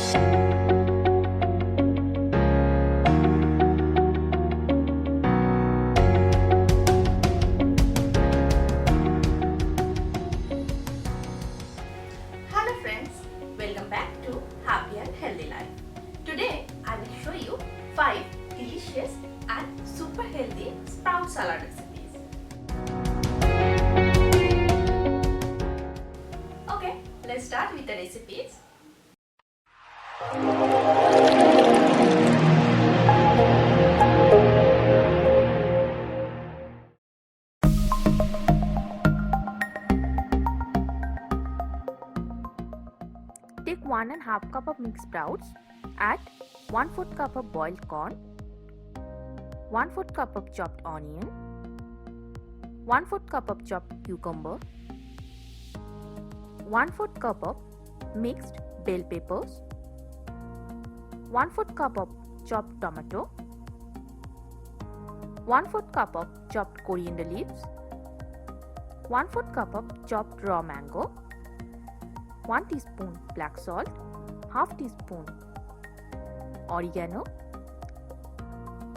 Hello friends, welcome back to Happy and Healthy Life. Today I will show you 5 delicious and super healthy sprout salad recipes. Okay, let's start with the recipes. Take 1½ cup of mixed sprouts, add 1/4 cup of boiled corn, 1/4 cup of chopped onion, 1/4 cup of chopped cucumber, 1/4 cup of mixed bell peppers, 1/4 cup of chopped tomato, 1/4 cup of chopped coriander leaves, 1/4 cup of chopped raw mango, 1 teaspoon black salt, half teaspoon oregano,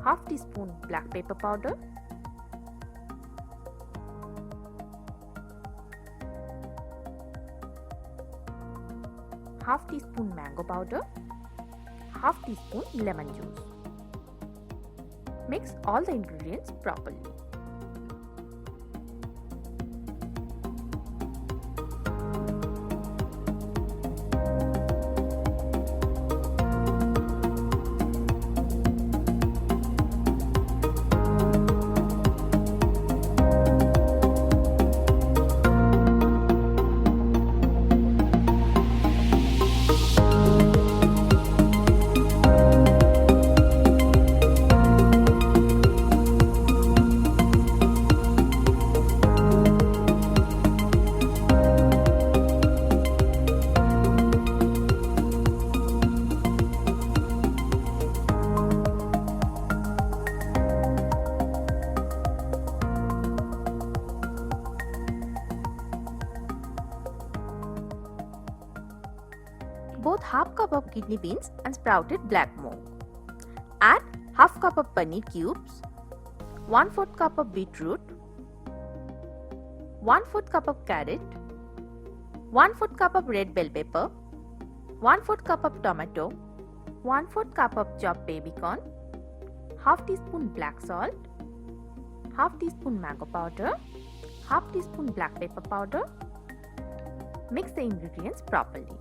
half teaspoon black pepper powder, half teaspoon mango powder, half teaspoon lemon juice. Mix all the ingredients properly. Both half cup of kidney beans and sprouted black moong. Add half cup of paneer cubes, 1/4 cup of beetroot, 1/4 cup of carrot, 1/4 cup of red bell pepper, 1/4 cup of tomato, 1/4 cup of chopped baby corn, half teaspoon black salt, half teaspoon mango powder, half teaspoon black pepper powder. Mix the ingredients properly.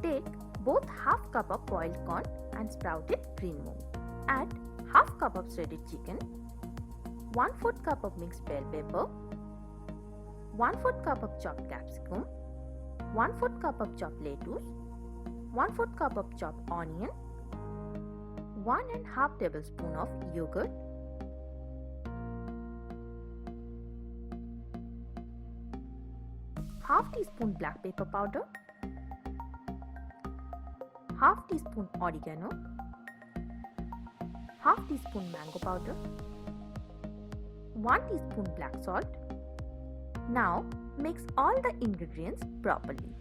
Take both half cup of boiled corn and sprouted green moong. Add half cup of shredded chicken, 1/4 cup of mixed bell pepper, 1/4 cup of chopped capsicum, 1/4 cup of chopped lettuce, 1/4 cup of chopped onion, 1½ tablespoon of yogurt, half teaspoon black pepper powder, half teaspoon oregano, half teaspoon mango powder, 1 teaspoon black salt. Now mix all the ingredients properly.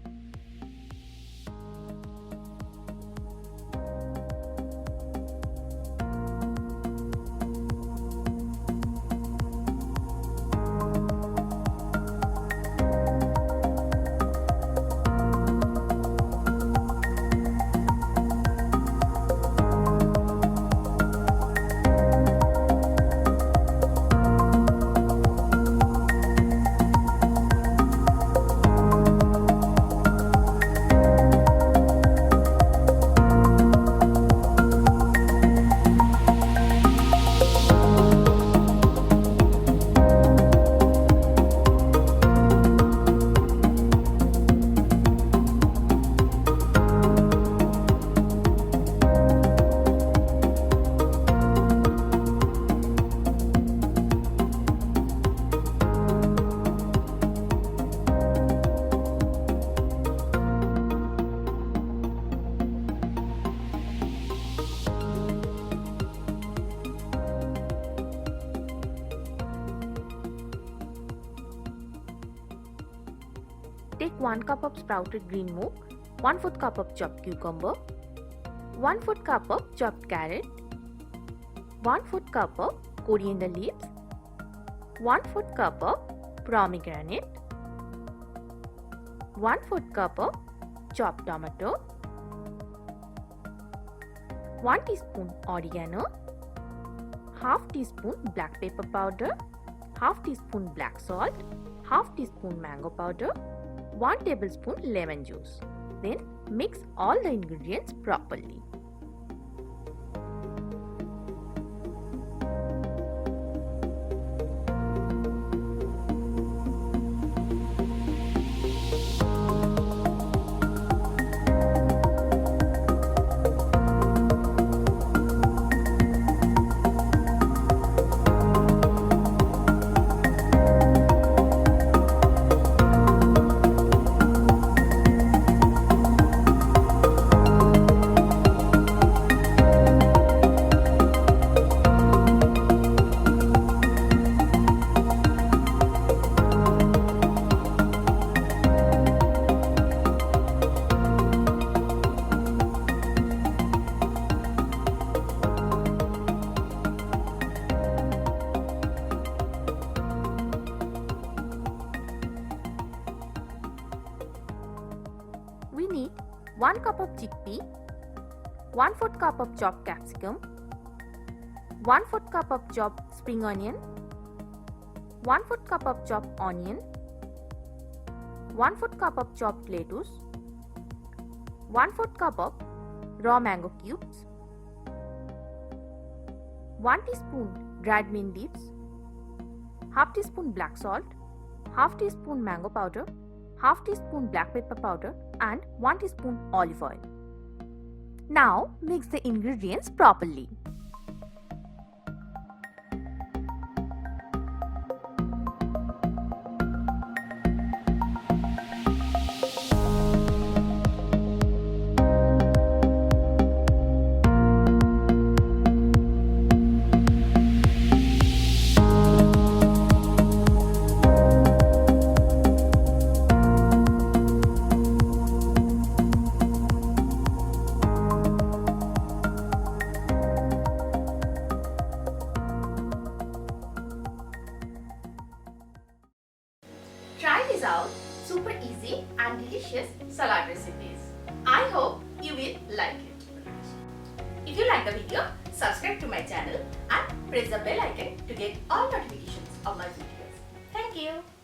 take 1 cup of sprouted green moong, 1/4 cup of chopped cucumber, 1/4 cup of chopped carrot, 1/4 cup of coriander leaves, 1/4 cup of pomegranate, 1/4 cup of chopped tomato, 1 teaspoon oregano, half teaspoon black pepper powder, half teaspoon black salt, half teaspoon mango powder, 1 tablespoon lemon juice. Then mix all the ingredients properly. We need 1 cup of chickpea, 1/4 cup of chopped capsicum, 1/4 cup of chopped spring onion, 1/4 cup of chopped onion, 1/4 cup of chopped lettuce, 1/4 cup of raw mango cubes, 1 teaspoon dried mint leaves, half teaspoon black salt, half teaspoon mango powder, half teaspoon black pepper powder and 1 teaspoon olive oil. Now mix the ingredients properly. Try this out, super easy and delicious salad recipes. I hope you will like it. If you like the video, subscribe to my channel and press the bell icon to get all notifications of my videos. Thank you.